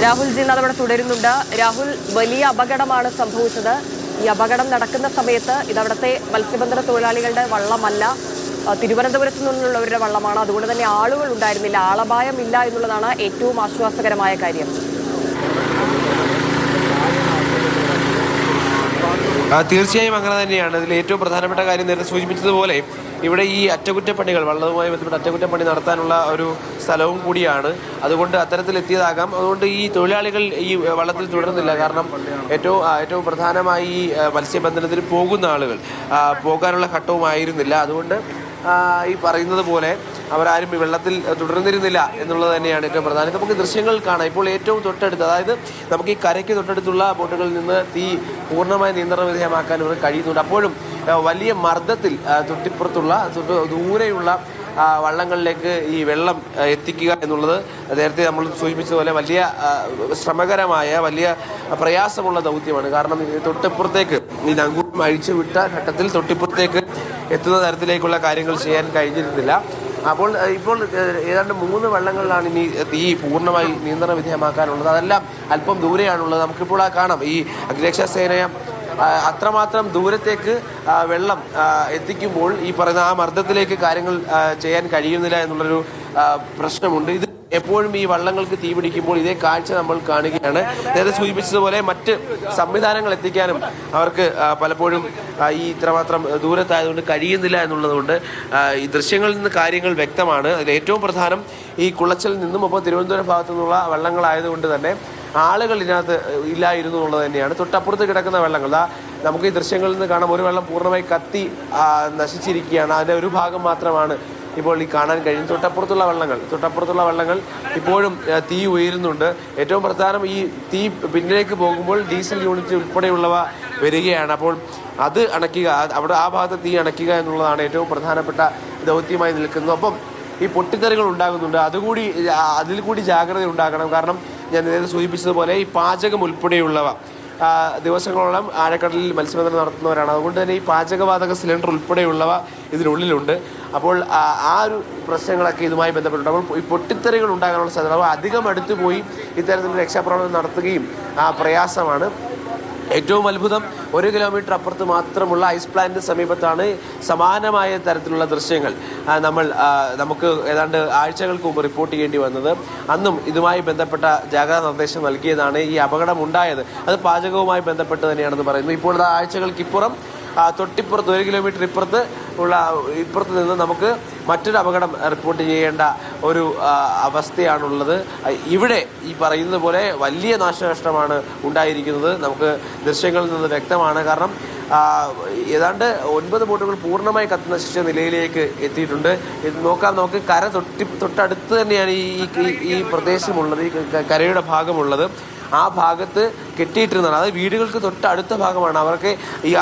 Rahul G അവിടെ തുടരുന്നുണ്ട്. രാഹുൽ, വലിയ അപകടമാണ് സംഭവിച്ചത്. ഈ അപകടം നടക്കുന്ന സമയത്ത് ഇതവിടുത്തെ മത്സ്യബന്ധന തൊഴിലാളികളുടെ വള്ളമല്ല, തിരുവനന്തപുരത്ത് നിന്നുള്ളവരുടെ വള്ളമാണ്. അതുകൊണ്ട് തന്നെ ആളുകൾ ഉണ്ടായിരുന്നില്ല, ആളപായമില്ല എന്നുള്ളതാണ് ഏറ്റവും ആശ്വാസകരമായ കാര്യം. തീർച്ചയായും അങ്ങനെ തന്നെയാണ്. ഇതിൽ ഏറ്റവും പ്രധാനപ്പെട്ട കാര്യം നേരത്തെ സൂചിപ്പിച്ചതുപോലെ ഇവിടെ ഈ അറ്റകുറ്റപ്പണികൾ, വള്ളവുമായി ബന്ധപ്പെട്ട് അറ്റകുറ്റപ്പണി നടത്താനുള്ള ഒരു സ്ഥലവും കൂടിയാണ്. അതുകൊണ്ട് അത്തരത്തിലെത്തിയതാകാം. അതുകൊണ്ട് ഈ തൊഴിലാളികൾ ഈ വള്ളത്തിൽ തുടരുന്നില്ല. കാരണം ഏറ്റവും പ്രധാനമായി ഈ മത്സ്യബന്ധനത്തിന് പോകുന്ന ആളുകൾ പോകാനുള്ള ഘട്ടവുമായിരുന്നില്ല. അതുകൊണ്ട് ഈ പറയുന്നത് പോലെ അവരാരും ഈ വെള്ളത്തിൽ തുടർന്നിരുന്നില്ല എന്നുള്ളത് തന്നെയാണ് ഏറ്റവും പ്രധാനം. നമുക്ക് ദൃശ്യങ്ങൾ കാണാം. ഇപ്പോൾ ഏറ്റവും തൊട്ടടുത്ത്, അതായത് നമുക്ക് ഈ കരയ്ക്ക് തൊട്ടടുത്തുള്ള ബോട്ടുകളിൽ നിന്ന് തീ പൂർണ്ണമായി നിയന്ത്രണ വിധേയമാക്കാൻ ഇവർ കഴിയുന്നുണ്ട്. അപ്പോഴും വലിയ മർദ്ദത്തിൽ തൊട്ടിപ്പുറത്തുള്ള ദൂരെയുള്ള വള്ളങ്ങളിലേക്ക് ഈ വെള്ളം എത്തിക്കുക എന്നുള്ളത് നേരത്തെ നമ്മൾ സൂചിപ്പിച്ചതുപോലെ വലിയ ശ്രമകരമായ, വലിയ പ്രയാസമുള്ള ദൗത്യമാണ്. കാരണം തൊട്ടിപ്പുറത്തേക്ക് ഈ നങ്കൂരം അഴിച്ചു വിട്ട ഘട്ടത്തിൽ തൊട്ടിപ്പുറത്തേക്ക് എത്തുന്ന തരത്തിലേക്കുള്ള കാര്യങ്ങൾ ചെയ്യാൻ കഴിഞ്ഞിരുന്നില്ല. അപ്പോൾ ഇപ്പോൾ ഏതാണ്ട് 3 വള്ളങ്ങളിലാണ് ഇനി തീ പൂർണ്ണമായി നിയന്ത്രണ വിധേയമാക്കാനുള്ളത്. അതെല്ലാം അല്പം ദൂരെയാണുള്ളത്. നമുക്കിപ്പോൾ കാണാം, ഈ അഗ്നിരക്ഷാസേന അത്രമാത്രം ദൂരത്തേക്ക് വെള്ളം എത്തിക്കുമ്പോൾ ഈ പറയുന്ന ആ മർദ്ദത്തിലേക്ക് കാര്യങ്ങൾ ചെയ്യാൻ കഴിയുന്നില്ല എന്നുള്ളൊരു പ്രശ്നമുണ്ട്. ഇത് എപ്പോഴും ഈ വള്ളങ്ങൾക്ക് തീ പിടിക്കുമ്പോൾ ഇതേ കാഴ്ച നമ്മൾ കാണുകയാണ്. നേരത്തെ സൂചിപ്പിച്ചതുപോലെ മറ്റ് സംവിധാനങ്ങൾ എത്തിക്കാനും അവർക്ക് പലപ്പോഴും ഈ ഇത്രമാത്രം ദൂരത്തായതുകൊണ്ട് കഴിയുന്നില്ല എന്നുള്ളതുകൊണ്ട് ഈ ദൃശ്യങ്ങളിൽ നിന്ന് കാര്യങ്ങൾ വ്യക്തമാണ്. അതിൽ ഏറ്റവും പ്രധാനം ഈ കുളച്ചലിൽ നിന്നും ഒപ്പം തിരുവനന്തപുരം ഭാഗത്തു നിന്നുള്ള വള്ളങ്ങളായതുകൊണ്ട് തന്നെ ആളുകൾ ഇതിനകത്ത് ഇല്ലായിരുന്നു എന്നുള്ളത് തന്നെയാണ്. തൊട്ടപ്പുറത്ത് കിടക്കുന്ന വെള്ളങ്ങൾ, നമുക്ക് ഈ ദൃശ്യങ്ങളിൽ നിന്ന് കാണാം, ഒരു വെള്ളം പൂർണ്ണമായി കത്തി നശിച്ചിരിക്കുകയാണ്. അതിൻ്റെ ഒരു ഭാഗം മാത്രമാണ് ഇപ്പോൾ ഈ കാണാൻ കഴിയും. തൊട്ടപ്പുറത്തുള്ള വള്ളങ്ങൾ ഇപ്പോഴും തീ ഉയരുന്നുണ്ട്. ഏറ്റവും പ്രധാനം ഈ തീ പിന്നിലേക്ക് പോകുമ്പോൾ ഡീസൽ യൂണിറ്റ് ഉൾപ്പെടെയുള്ളവ വരികയാണ്. അപ്പോൾ അത് അണയ്ക്കുക, അവിടെ ആ ഭാഗത്ത് തീ അണയ്ക്കുക എന്നുള്ളതാണ് ഏറ്റവും പ്രധാനപ്പെട്ട ദൗത്യമായി നിൽക്കുന്നത്. ഒപ്പം ഈ പൊട്ടിത്തെറികൾ ഉണ്ടാകുന്നുണ്ട്. അതിൽ കൂടി ജാഗ്രത ഉണ്ടാക്കണം. കാരണം ഞാൻ നേരത്തെ സൂചിപ്പിച്ചതുപോലെ ഈ പാചകം ഉൾപ്പെടെയുള്ളവ ദിവസങ്ങളോളം ആഴക്കടലിൽ മത്സ്യബന്ധനം നടത്തുന്നവരാണ്. അതുകൊണ്ട് തന്നെ ഈ പാചകവാതക സിലിണ്ടർ ഉൾപ്പെടെയുള്ളവ ഇതിനുള്ളിലുണ്ട്. അപ്പോൾ ആ ഒരു പ്രശ്നങ്ങളൊക്കെ ഇതുമായി ബന്ധപ്പെട്ടുണ്ട്. അപ്പോൾ ഈ പൊട്ടിത്തെറികൾ ഉണ്ടാകാനുള്ള സാധ്യത, അപ്പോൾ അധികം അടുത്ത് പോയി ഇത്തരത്തിലുള്ള രക്ഷാപ്രവർത്തനം നടത്തുകയും പ്രയാസമാണ്. ഏറ്റവും അത്ഭുതം, 1 കിലോമീറ്റർ അപ്പുറത്ത് മാത്രമുള്ള ഐസ് പ്ലാന്റിന് സമീപത്താണ് സമാനമായ തരത്തിലുള്ള ദൃശ്യങ്ങൾ നമുക്ക് ഏതാണ്ട് ആഴ്ചകൾക്ക് മുമ്പ് റിപ്പോർട്ട് ചെയ്യേണ്ടി വന്നത്. അന്നും ഇതുമായി ബന്ധപ്പെട്ട ജാഗ്രതാ നിർദ്ദേശം നൽകിയതാണ്. ഈ അപകടം ഉണ്ടായത് അത് പാചകവുമായി ബന്ധപ്പെട്ട് തന്നെയാണെന്ന് പറയുന്നു. ഇപ്പോൾ ആഴ്ചകൾക്കിപ്പുറം തൊട്ടിപ്പുറത്ത് 1 കിലോമീറ്റർ ഇപ്പുറത്ത് നിന്ന് നമുക്ക് മറ്റൊരു അപകടം റിപ്പോർട്ട് ചെയ്യേണ്ട ഒരു അവസ്ഥയാണുള്ളത്. ഇവിടെ ഈ പറയുന്നത് പോലെ വലിയ നാശനഷ്ടമാണ് ഉണ്ടായിരിക്കുന്നത്. നമുക്ക് ദൃശ്യങ്ങളിൽ നിന്ന് വ്യക്തമാണ്. കാരണം ഏതാണ്ട് 9 ബോട്ടുകൾ പൂർണ്ണമായി കത്തി നശിച്ച നിലയിലേക്ക് എത്തിയിട്ടുണ്ട്. ഇത് നോക്കാം, നമുക്ക് കര തൊട്ടടുത്ത് തന്നെയാണ് ഈ പ്രദേശമുള്ളത്, ഈ കരയുടെ ഭാഗമുള്ളത്. ആ ഭാഗത്ത് കെട്ടിയിട്ടിരുന്നതാണ്. അത് വീടുകൾക്ക് തൊട്ടടുത്ത ഭാഗമാണ്. അവർക്ക്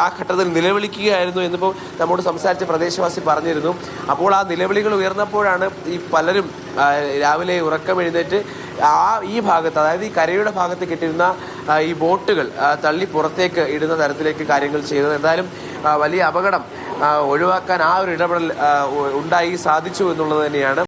ആ ഘട്ടത്തിൽ നിലവിളിക്കുകയായിരുന്നു എന്നിപ്പോൾ നമ്മോട് സംസാരിച്ച പ്രദേശവാസി പറഞ്ഞിരുന്നു. അപ്പോൾ ആ നിലവിളികൾ ഉയർന്നപ്പോഴാണ് ഈ പലരും രാവിലെ ഉറക്കമെഴുന്നേറ്റ് ഈ ഭാഗത്ത്, അതായത് ഈ കരയുടെ ഭാഗത്ത് കെട്ടിയിരുന്ന ഈ ബോട്ടുകൾ തള്ളി പുറത്തേക്ക് ഇടുന്ന തരത്തിലേക്ക് കാര്യങ്ങൾ ചെയ്തത്. എന്തായാലും വലിയ അപകടം ഒഴിവാക്കാൻ ആ ഒരു ഇടപെടൽ സാധിച്ചു എന്നുള്ളത് തന്നെയാണ്.